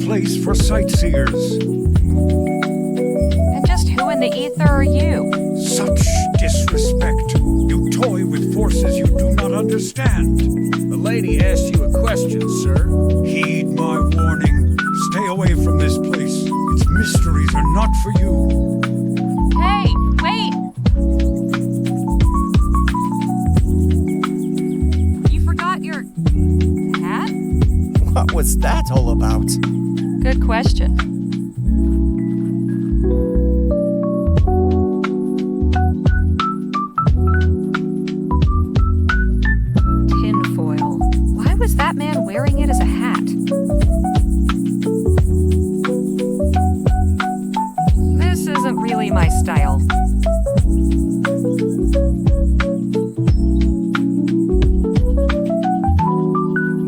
Place for sightseers. And just who in the ether are you? Such disrespect. You toy with forces you do not understand. The lady asked you a question, sir. Heed my warning. Stay away from this place. Its mysteries are not for you. Hey, wait! You forgot your hat? What was that all about? Good question. Tinfoil. Why was that man wearing it as a hat? This isn't really my style.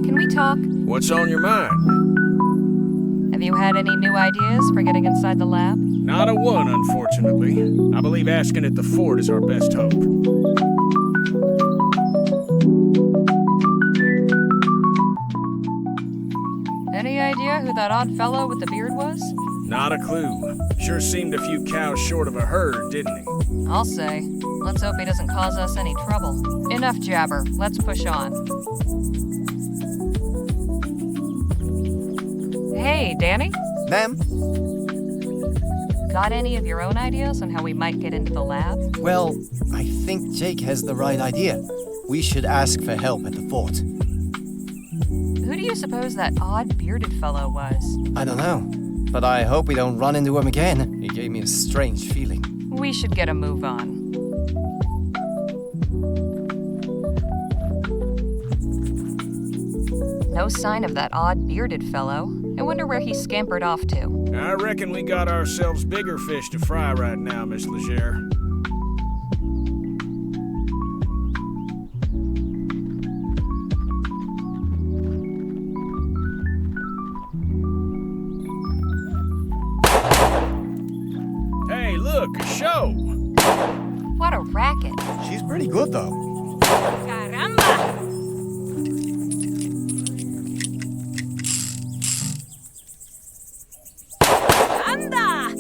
Can we talk? What's on your mind? Have you had any new ideas for getting inside the lab? Not a one, unfortunately. I believe asking at the fort is our best hope. Any idea who that odd fellow with the beard was? Not a clue. Sure seemed a few cows short of a herd, didn't he? I'll say. Let's hope he doesn't cause us any trouble. Enough jabber. Let's push on. Hey, Danny? Ma'am? Got any of your own ideas on how we might get into the lab? Well, I think Jake has the right idea. We should ask for help at the fort. Who do you suppose that odd bearded fellow was? I don't know, but I hope we don't run into him again. He gave me a strange feeling. We should get a move on. No sign of that odd bearded fellow. I wonder where he scampered off to. I reckon we got ourselves bigger fish to fry right now, Miss Leger. Hey, look, a show! What a racket. She's pretty good, though. Caramba! Anda!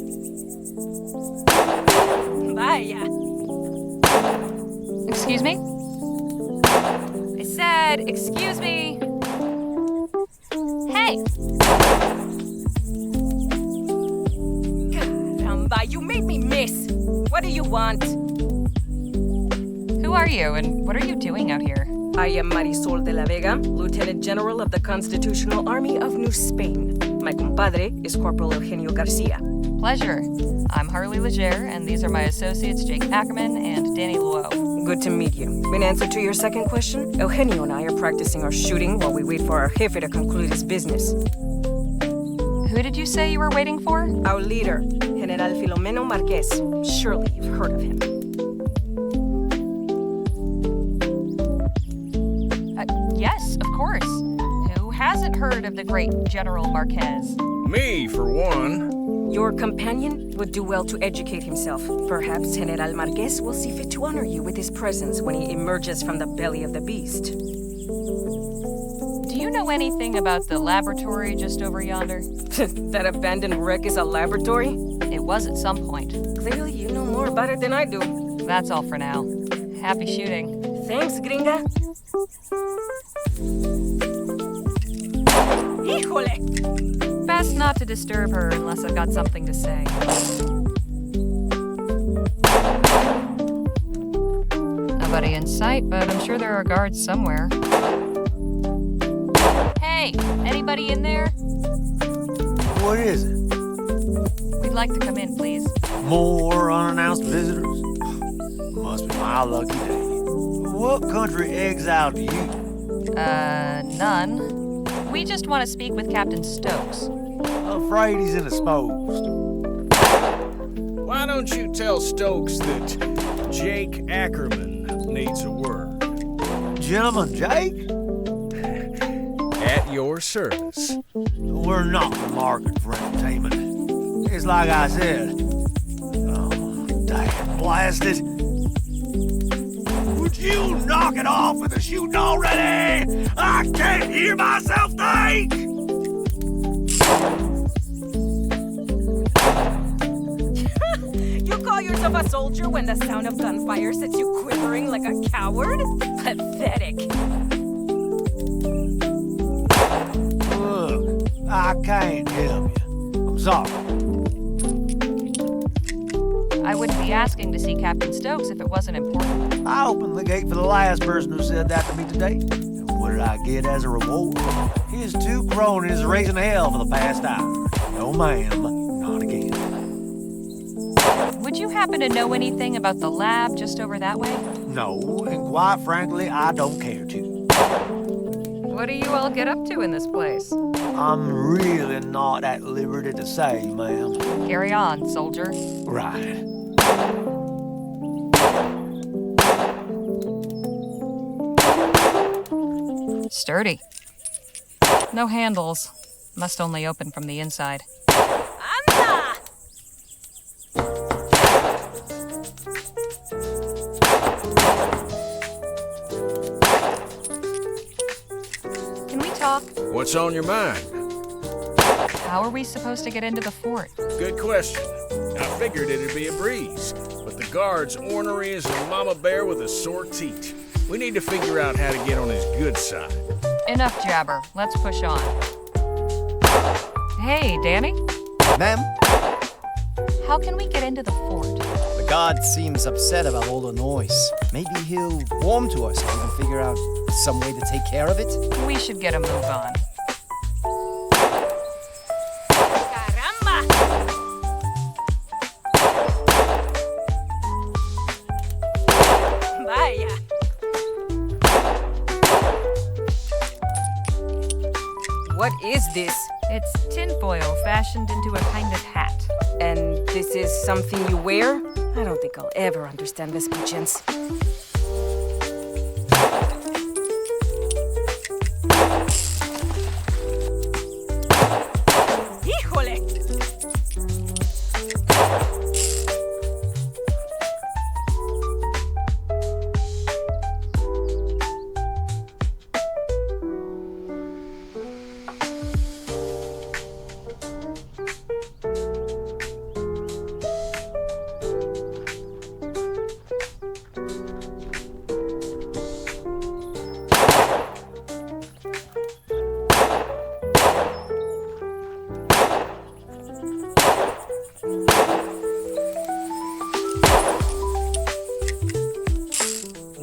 Vaya. Excuse me? I said, excuse me. Hey! Caramba, you made me miss. What do you want? Who are you, and what are you doing out here? I am Marisol de la Vega, Lieutenant General of the Constitutional Army of New Spain. My compadre is Corporal Eugenio Garcia. Pleasure. I'm Harley Leger, and these are my associates Jake Ackerman and Danny Luo. Good to meet you. In answer to your second question, Eugenio and I are practicing our shooting while we wait for our jefe to conclude his business. Who did you say you were waiting for? Our leader, General Filomeno Marquez. Surely you've heard of him. Yes, of course. Who hasn't heard of the great General Marquez? Me, for one. Your companion would do well to educate himself. Perhaps General Marquez will see fit to honor you with his presence when he emerges from the belly of the beast. Do you know anything about the laboratory just over yonder? That abandoned wreck is a laboratory? It was at some point. Clearly you know more about it than I do. That's all for now. Happy shooting. Thanks, gringa. Híjole! Best not to disturb her unless I've got something to say. Nobody in sight, but I'm sure there are guards somewhere. Hey, anybody in there? What is it? We'd like to come in, please. More unannounced visitors? Must be my lucky day. What country exiled you? None. We just want to speak with Captain Stokes. Afraid he's indisposed. Why don't you tell Stokes that Jake Ackerman needs a word? Gentleman Jake? At your service. We're not in the market for entertainment. It's like I said. Oh, damn blasted. Would you knock it off with the shooting already? I can't hear myself think! You call yourself a soldier when the sound of gunfire sets you quivering like a coward? Pathetic. Look, I can't help you. I'm sorry. I wouldn't be asking to see Captain Stokes if it wasn't important. I opened the gate for the last person who said that to me today. And what did I get as a reward? His 2 cronies raising hell for the past hour. No, ma'am, not again. Would you happen to know anything about the lab just over that way? No, and quite frankly, I don't care to. What do you all get up to in this place? I'm really not at liberty to say, ma'am. Carry on, soldier. Right. Sturdy. No handles. Must only open from the inside. Anda! Can we talk? What's on your mind? How are we supposed to get into the fort? Good question. I figured it'd be a breeze, but the guard's ornery as a mama bear with a sore teat. We need to figure out how to get on his good side. Enough jabber. Let's push on. Hey, Danny. Ma'am, How can we get into the fort? the guard seems upset about all the noise. Maybe he'll warm to us and we can figure out some way to take care of it. We should get a move on. Caramba! Vaya. What is this? It's tinfoil fashioned into a kind of hat. And this is something you wear? I don't think I'll ever understand this pigeons. Híjole!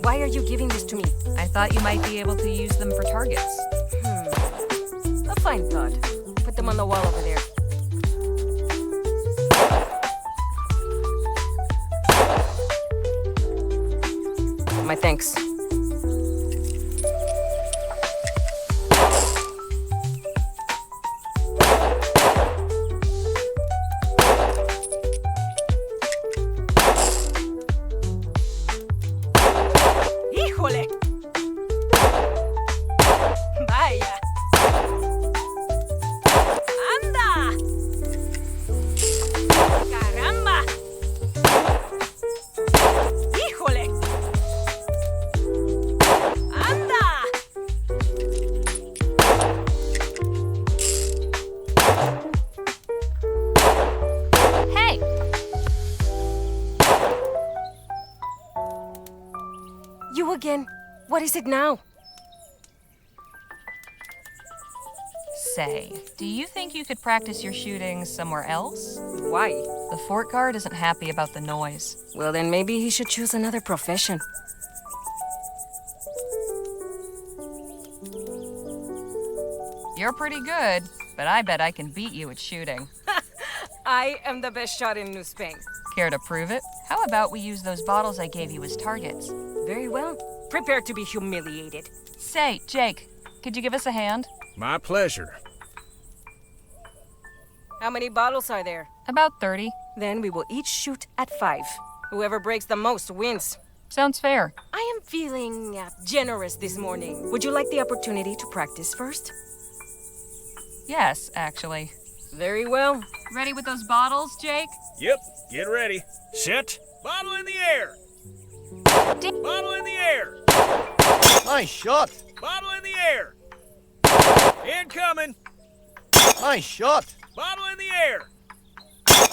Why are you giving this to me? I thought you might be able to use them for targets. A fine thought. Put them on the wall over there. My thanks. ¡Híjole! Vaya. ¡Anda! ¡Caramba! ¡Híjole! ¡Anda! Hey! You again? What is it now? Say, do you think you could practice your shooting somewhere else? Why? The fort guard isn't happy about the noise. Well, then maybe he should choose another profession. You're pretty good, but I bet I can beat you at shooting. I am the best shot in New Spain. Care to prove it? How about we use those bottles I gave you as targets? Very well. Prepare to be humiliated. Say, Jake, could you give us a hand? My pleasure. How many bottles are there? About 30. Then we will each shoot at 5. Whoever breaks the most wins. Sounds fair. I am feeling generous this morning. Would you like the opportunity to practice first? Yes, actually. Very well. Ready with those bottles, Jake? Yep, get ready. Set. Bottle in the air. Bottle in the air. Nice shot! Bottle in the air. Incoming. Nice shot! Bottle in the air.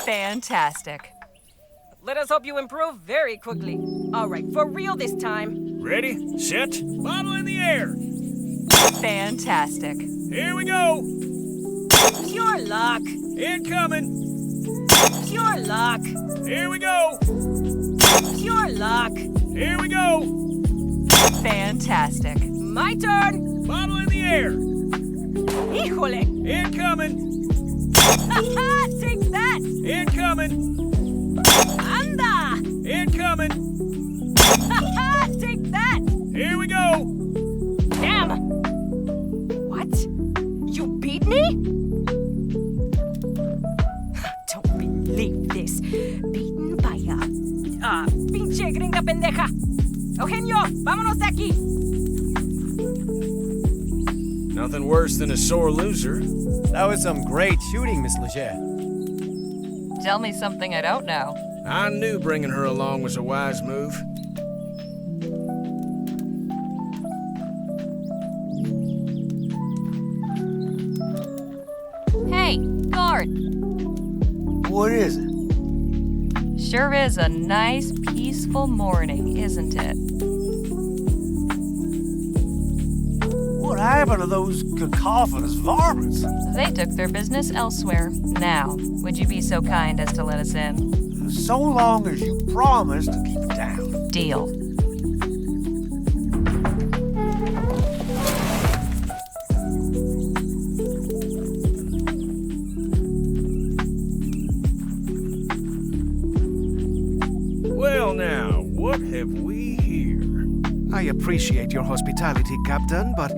Fantastic. Let us hope you improve very quickly. All right, for real this time. Ready, set, bottle in the air. Fantastic. Here we go. Pure luck. Incoming. Pure luck. Here we go. Pure luck. Here we go. Fantastic. My turn. Bottle in the air. Híjole. Incoming. Take that. Incoming. Anda. Incoming. Take that. Here we go. Damn. What? You beat me? Don't believe this. Beaten by a... pinche gringa pendeja. Eugenio, vámonos de aquí. Nothing worse than a sore loser. That was some great shooting, Miss Leger. Tell me something I don't know. I knew bringing her along was a wise move. Hey, guard. What is it? Sure is a nice, peaceful morning, isn't it? What happened to those cacophonous varmints? They took their business elsewhere. Now, would you be so kind as to let us in? So long as you promise to keep it down. Deal. Well now, what have we here? I appreciate your hospitality, Captain, but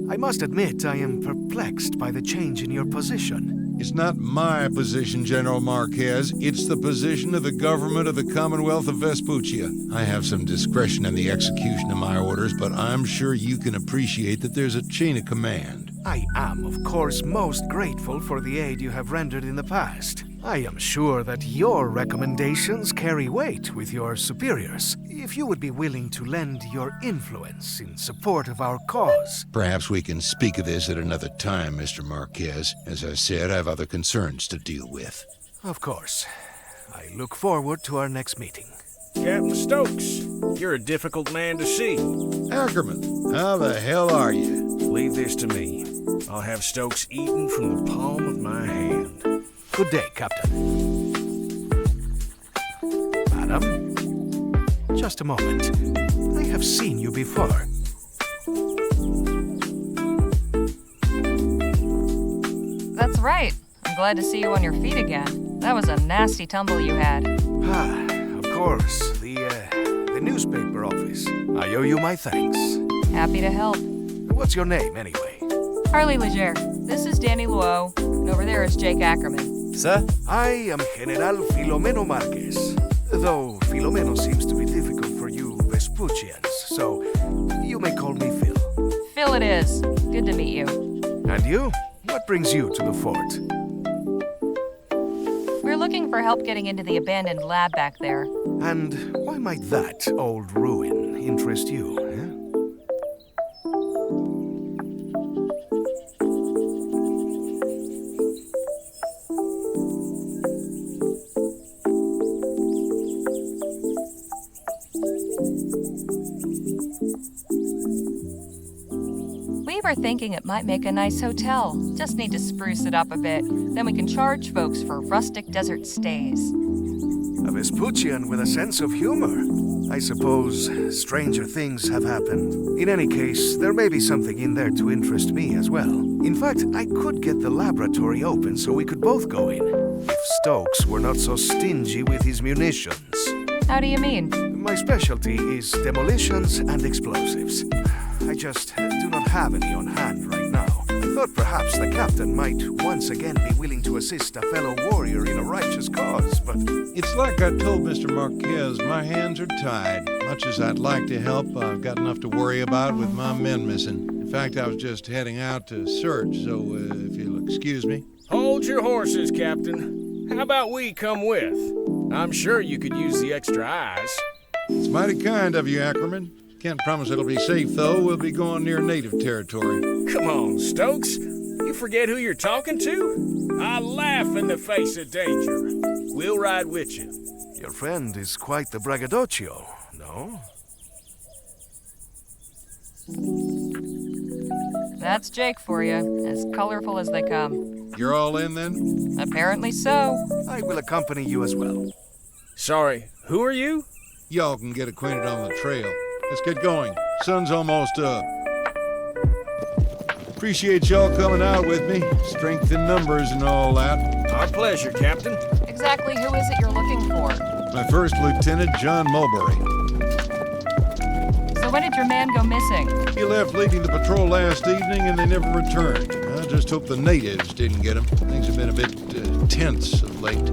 I must admit I am perplexed by the change in your position. It's not my position, General Marquez. It's the position of the government of the Commonwealth of Vespuccia. I have some discretion in the execution of my orders, but I'm sure you can appreciate that there's a chain of command. I am, of course, most grateful for the aid you have rendered in the past. I am sure that your recommendations carry weight with your superiors. If you would be willing to lend your influence in support of our cause. Perhaps we can speak of this at another time, Mr. Marquez. As I said, I have other concerns to deal with. Of course. I look forward to our next meeting. Captain Stokes, you're a difficult man to see. Ackerman, how the hell are you? Leave this to me. I'll have Stokes eaten from the palm of my hand. Good day, Captain. Madam, just a moment. I have seen you before. That's right. I'm glad to see you on your feet again. That was a nasty tumble you had. Of course. The newspaper office. I owe you my thanks. Happy to help. What's your name, anyway? Harley Leger. This is Danny Luo, and over there is Jake Ackerman. Sir? I am General Filomeno Marquez. Though Filomeno seems to be difficult for you Vespuccians, so you may call me Phil. Phil it is. Good to meet you. And you? What brings you to the fort? We're looking for help getting into the abandoned lab back there. And why might that old ruin interest you, eh? We were thinking it might make a nice hotel. Just need to spruce it up a bit. Then we can charge folks for rustic desert stays. A Vespuccian with a sense of humor. I suppose stranger things have happened. In any case, there may be something in there to interest me as well. In fact, I could get the laboratory open so we could both go in. If Stokes were not so stingy with his munitions. How do you mean? My specialty is demolitions and explosives. I just do not have any on hand right now. I Thought perhaps the captain might once again be willing to assist a fellow warrior in a righteous cause, but... It's like I told Mr. Marquez, my hands are tied. Much as I'd like to help, I've got enough to worry about with my men missing. In fact, I was just heading out to search, so if you'll excuse me. Hold your horses, Captain. How about we come with? I'm sure you could use the extra eyes. It's mighty kind of you, Ackerman. Can't promise it'll be safe, though. We'll be going near native territory. Come on, Stokes. You forget who you're talking to? I laugh in the face of danger. We'll ride with you. Your friend is quite the braggadocio, no? That's Jake for you, as colorful as they come. You're all in, then? Apparently so. I will accompany you as well. Sorry, who are you? Y'all can get acquainted on the trail. Let's get going. Sun's almost up. Appreciate y'all coming out with me. Strength in numbers and all that. Our pleasure, Captain. Exactly who is it you're looking for? My first lieutenant, John Mulberry. So when did your man go missing? He left leading the patrol last evening and they never returned. I just hope the natives didn't get him. Things have been a bit tense of late.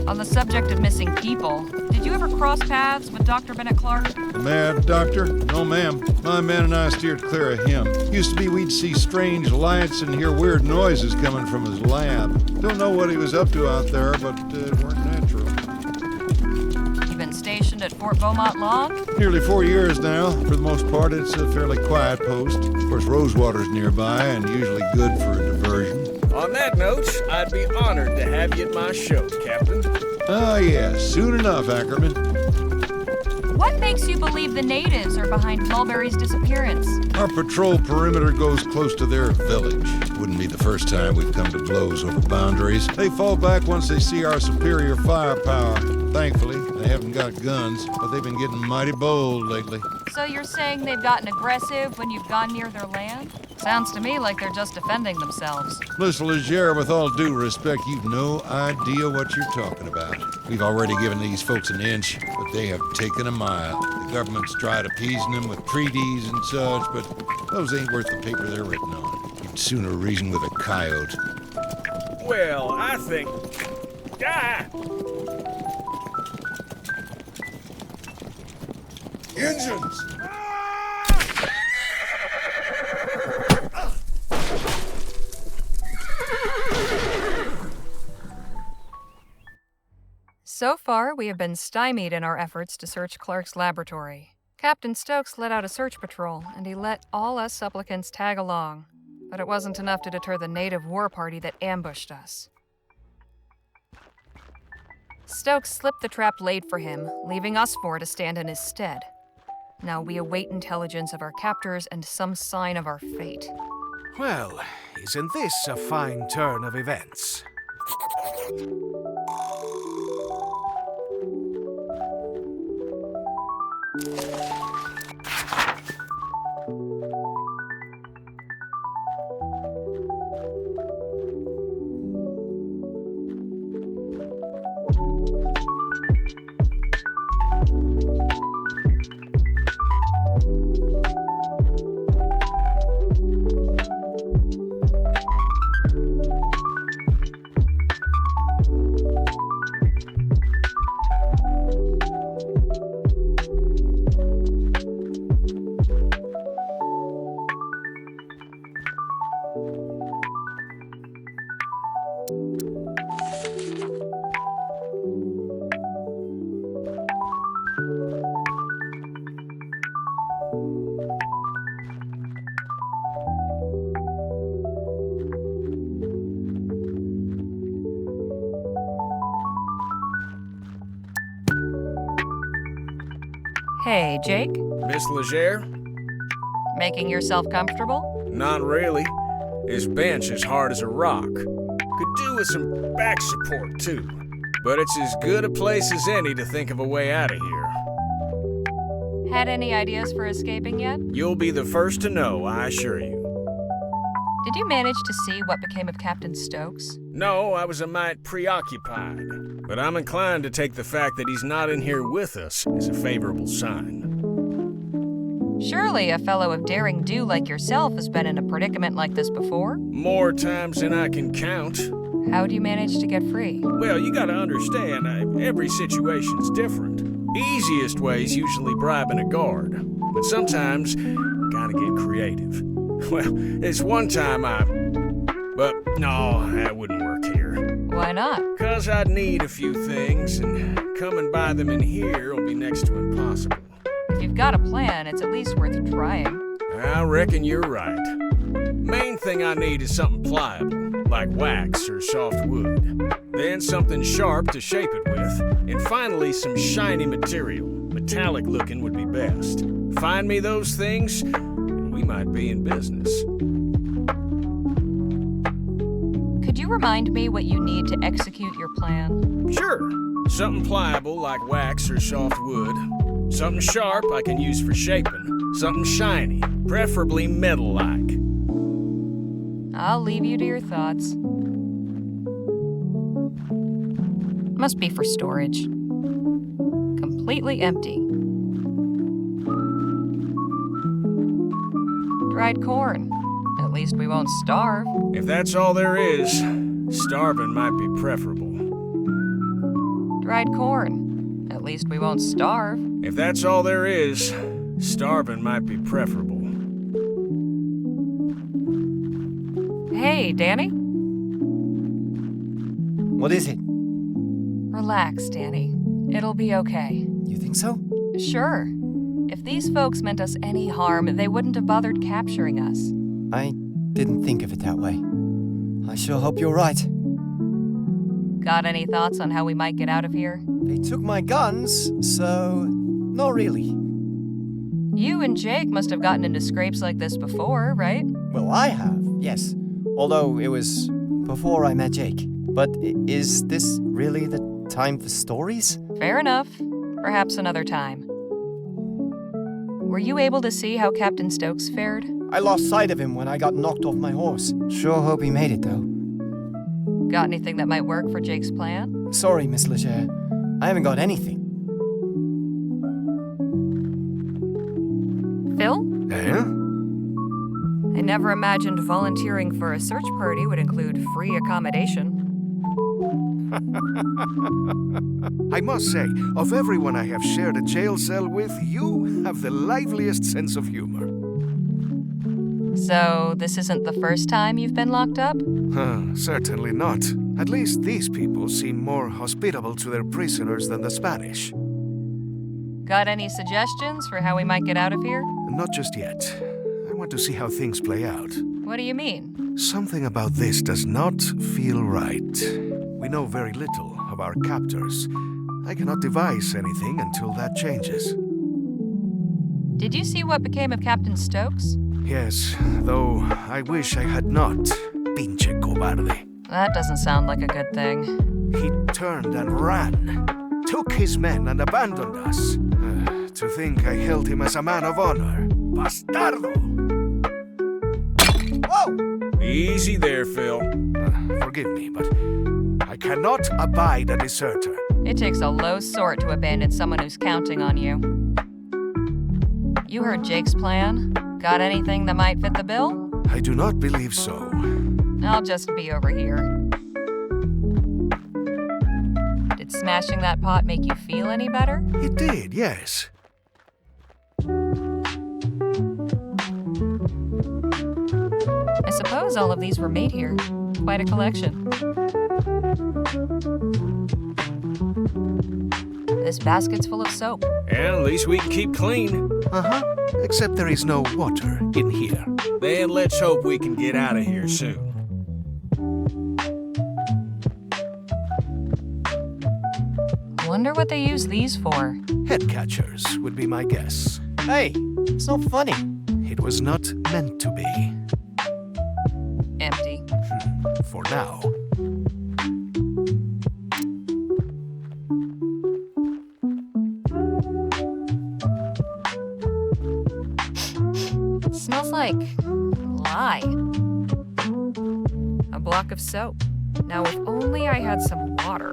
On the subject of missing people, did you ever cross paths with Dr. Bennett Clark? The mad doctor? No, ma'am. My man and I steered clear of him. Used to be we'd see strange lights and hear weird noises coming from his lab. Don't know what he was up to out there, but it weren't natural. You've been stationed at Fort Beaumont long? Nearly 4 years now. For the most part, it's a fairly quiet post. Of course, Rosewater's nearby and usually good for a diversion. On that note, I'd be honored to have you at my show, Captain. Ah, yes. Soon enough, Ackerman. What makes you believe the natives are behind Mulberry's disappearance? Our patrol perimeter goes close to their village. Wouldn't be the first time we've come to blows over boundaries. They fall back once they see our superior firepower. Thankfully, they haven't got guns, but they've been getting mighty bold lately. So you're saying they've gotten aggressive when you've gone near their land? Sounds to me like they're just defending themselves. Mr. Leger, with all due respect, you've no idea what you're talking about. We've already given these folks an inch, but they have taken a mile. The government's tried appeasing them with treaties and such, but those ain't worth the paper they're written on. You'd sooner reason with a coyote. Well, I think... Ah! Engines! So far, we have been stymied in our efforts to search Clark's laboratory. Captain Stokes let out a search patrol, and he let all us supplicants tag along. But it wasn't enough to deter the native war party that ambushed us. Stokes slipped the trap laid for him, leaving us four to stand in his stead. Now we await intelligence of our captors and some sign of our fate. Well, isn't this a fine turn of events? Hey, Jake? Miss Leger? Making yourself comfortable? Not really. His bench is hard as a rock. Could do with some back support, too. But it's as good a place as any to think of a way out of here. Had any ideas for escaping yet? You'll be the first to know, I assure you. Did you manage to see what became of Captain Stokes? No, I was a mite preoccupied. But I'm inclined to take the fact that he's not in here with us as a favorable sign. Surely a fellow of daring do like yourself has been in a predicament like this before? More times than I can count. How'd you manage to get free? Well, you gotta understand, every situation's different. Easiest way's usually bribing a guard, but sometimes you gotta get creative. Well, this one time but no, that wouldn't work here. Why not? 'Cause I'd need a few things, and coming by them in here will be next to impossible. If you've got a plan, it's at least worth trying. I reckon you're right. Main thing I need is something pliable, like wax or soft wood. Then something sharp to shape it with, and finally some shiny material. Metallic looking would be best. Find me those things, and we might be in business. Could you remind me what you need to execute your plan? Sure. Something pliable like wax or soft wood. Something sharp I can use for shaping. Something shiny, preferably metal-like. I'll leave you to your thoughts. Must be for storage. Completely empty. Dried corn. At least we won't starve. If that's all there is, starving might be preferable. Dried corn. At least we won't starve. If that's all there is, starving might be preferable. Hey, Danny? What is it? Relax, Danny. It'll be okay. You think so? Sure. If these folks meant us any harm, they wouldn't have bothered capturing us. I didn't think of it that way. I sure hope you're right. Got any thoughts on how we might get out of here? They took my guns, so not really. You and Jake must have gotten into scrapes like this before, right? Well, I have, yes. Although it was before I met Jake. But is this really the time for stories? Fair enough. Perhaps another time. Were you able to see how Captain Stokes fared? I lost sight of him when I got knocked off my horse. Sure hope he made it, though. Got anything that might work for Jake's plan? Sorry, Miss Leger. I haven't got anything. Phil? Eh? I never imagined volunteering for a search party would include free accommodation. I must say, of everyone I have shared a jail cell with, you have the liveliest sense of humor. So, this isn't the first time you've been locked up? Certainly not. At least these people seem more hospitable to their prisoners than the Spanish. Got any suggestions for how we might get out of here? Not just yet. I want to see how things play out. What do you mean? Something about this does not feel right. We know very little of our captors. I cannot devise anything until that changes. Did you see what became of Captain Stokes? Yes, though I wish I had not. Pinche cobarde. That doesn't sound like a good thing. He turned and ran. Took his men and abandoned us. To think I held him as a man of honor. Bastardo! Whoa! Easy there, Phil. Forgive me, but I cannot abide a deserter. It takes a low sort to abandon someone who's counting on you. You heard Jake's plan? Got anything that might fit the bill? I do not believe so. I'll just be over here. Did smashing that pot make you feel any better? It did, yes. I suppose all of these were made here. Quite a collection. This basket's full of soap. And at least we can keep clean. Uh-huh. Except there is no water in here. Then let's hope we can get out of here soon. Wonder what they use these for. Head catchers would be my guess. Hey, it's not funny. It was not meant to be. Empty. For now. Smells like lye. A block of soap. Now, if only I had some water.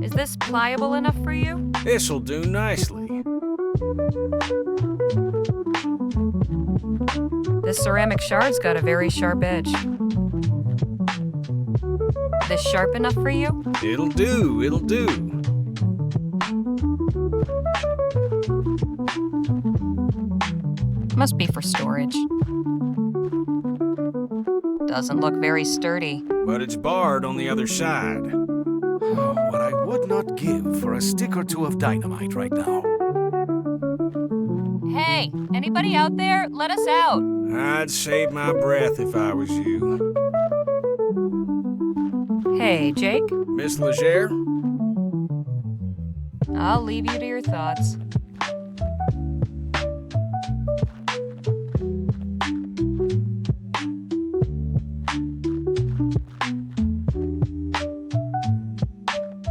Is this pliable enough for you? This'll do nicely. This ceramic shard's got a very sharp edge. This sharp enough for you? It'll do, it'll do. Must be for storage. Doesn't look very sturdy. But it's barred on the other side. Oh, what I would not give for a stick or two of dynamite right now. Hey, anybody out there? Let us out. I'd save my breath if I was you. Hey, Jake? Miss Leger? I'll leave you to your thoughts.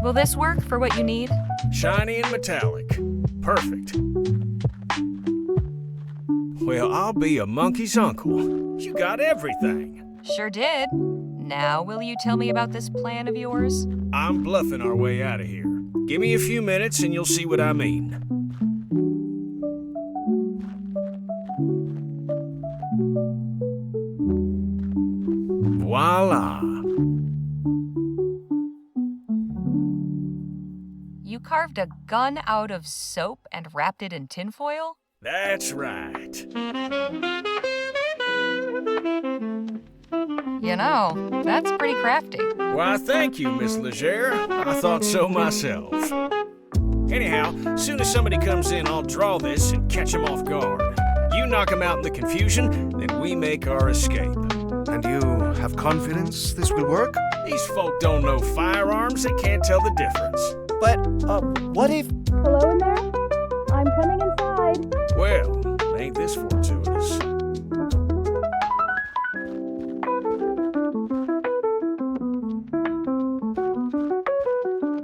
Will this work for what you need? Shiny and metallic. Perfect. Well, I'll be a monkey's uncle. You got everything. Sure did. Now, will you tell me about this plan of yours? I'm bluffing our way out of here. Give me a few minutes and you'll see what I mean. Voila. You carved a gun out of soap and wrapped it in tinfoil? That's right. You know, that's pretty crafty. Why, thank you, Miss Leger. I thought so myself. Anyhow, soon as somebody comes in, I'll draw this and catch them off guard. You knock them out in the confusion, then we make our escape. And you have confidence this will work? These folk don't know firearms, they can't tell the difference. But, what if... Hello in there? I'm coming inside. Well, ain't this fortuitous?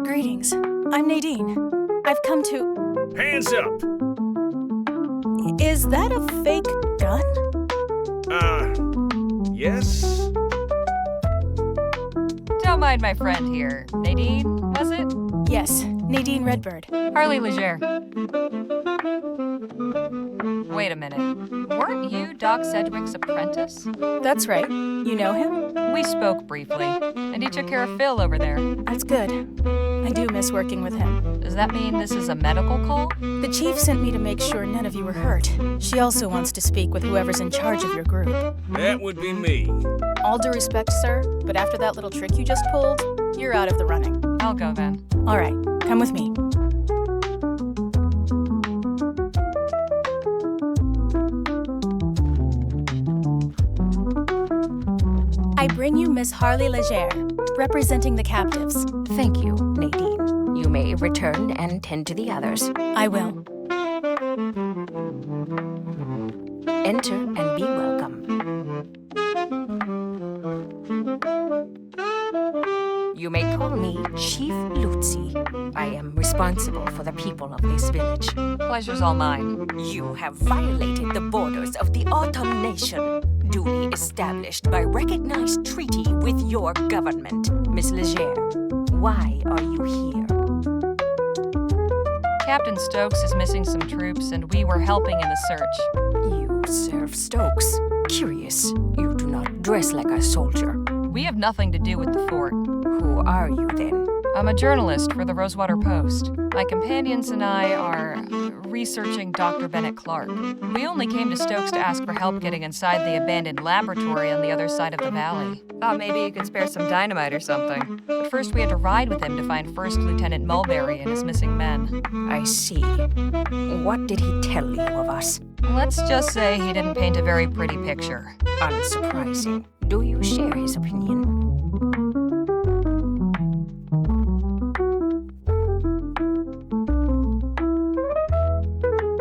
Greetings. I'm Nadine. I've come to... Hands up! Is that a fake gun? Yes? Don't mind my friend here. Nadine, was it? Yes, Nadine Redbird. Harley Leger. Wait a minute. Weren't you Doc Sedgwick's apprentice? That's right. You know him? We spoke briefly, and he took care of Phil over there. That's good. I do miss working with him. Does that mean this is a medical call? The chief sent me to make sure none of you were hurt. She also wants to speak with whoever's in charge of your group. That would be me. All due respect, sir, but after that little trick you just pulled, you're out of the running. I'll go then. All right, come with me. I bring you Miss Harley Leger, representing the captives. Thank you, Nadine. You may return and tend to the others. I will. Enter and be welcome. You may call me Chief Lutzi. I am responsible for the people of this village. Pleasure's all mine. You have violated the borders of the Autumn Nation, duly established by recognized treaty with your government. Miss Leger, why are you here? Captain Stokes is missing some troops, and we were helping in the search. You serve Stokes. Curious, you do not dress like a soldier. We have nothing to do with the fort. Who are you then? I'm a journalist for the Rosewater Post. My companions and I are researching Dr. Bennett Clark. We only came to Stokes to ask for help getting inside the abandoned laboratory on the other side of the valley. Thought maybe he could spare some dynamite or something. But first we had to ride with him to find First Lieutenant Mulberry and his missing men. I see. What did he tell you of us? Let's just say he didn't paint a very pretty picture. Unsurprising. Do you share his opinion?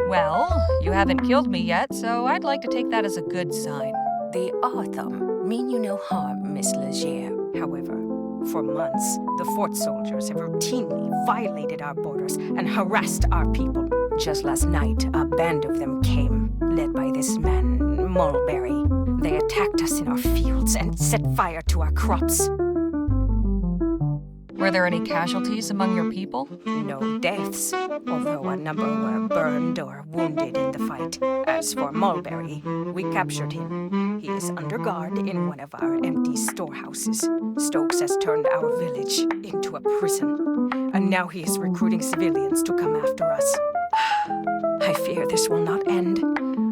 Well, you haven't killed me yet, so I'd like to take that as a good sign. The Autumn mean you no harm, Miss Leger. However, for months, the fort soldiers have routinely violated our borders and harassed our people. Just last night, a band of them came, led by this man, Mulberry. They attacked us in our fields and set fire to our crops. Were there any casualties among your people? No deaths, although a number were burned or wounded in the fight. As for Mulberry, we captured him. He is under guard in one of our empty storehouses. Stokes has turned our village into a prison, and now he is recruiting civilians to come after us. I fear this will not end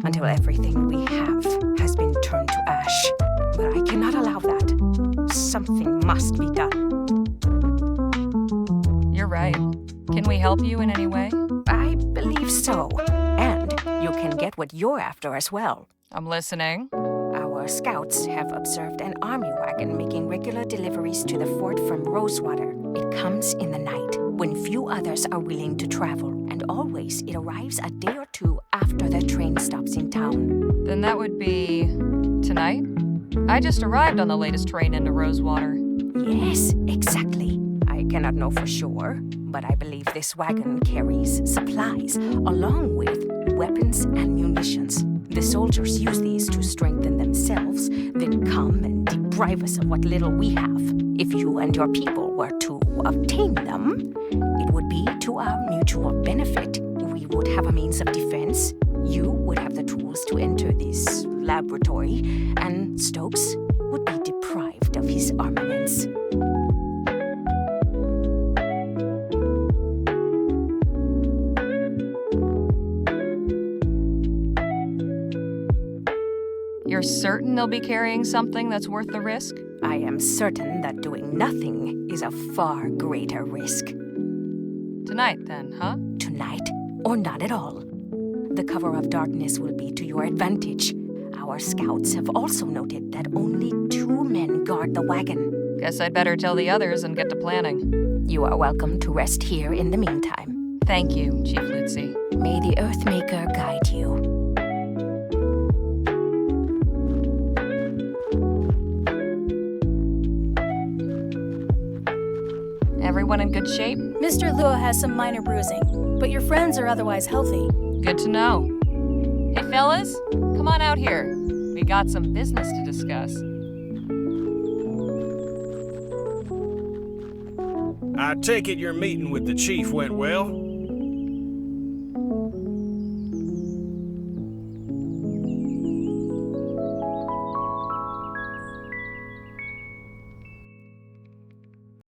until everything we have has been turned to ash. But I cannot allow that. Something must be done. You're right. Can we help you in any way? I believe so. And you can get what you're after as well. I'm listening. Our scouts have observed an army wagon making regular deliveries to the fort from Rosewater. It comes in the night, when few others are willing to travel, and always it arrives a day or two after the train stops in town. Then that would be tonight? I just arrived on the latest train into Rosewater. Yes, exactly. I cannot know for sure, but I believe this wagon carries supplies, along with weapons and munitions. The soldiers use these to strengthen themselves, then come and deprive us of what little we have. If you and your people were to obtain them, it would be to our mutual benefit. We would have a means of defense. You would have the tools to enter this laboratory, and Stokes would be deprived of his armaments. You're certain they'll be carrying something that's worth the risk? I am certain that doing nothing is a far greater risk. Tonight, then, huh? Tonight, or not at all. The cover of darkness will be to your advantage. Our scouts have also noted that only 2 men guard the wagon. Guess I'd better tell the others and get to planning. You are welcome to rest here in the meantime. Thank you, Chief Lutzi. May the Earthmaker guide you. Everyone in good shape? Mr. Lua has some minor bruising, but your friends are otherwise healthy. Good to know. Hey, fellas, come on out here. We got some business to discuss. I take it your meeting with the chief went well?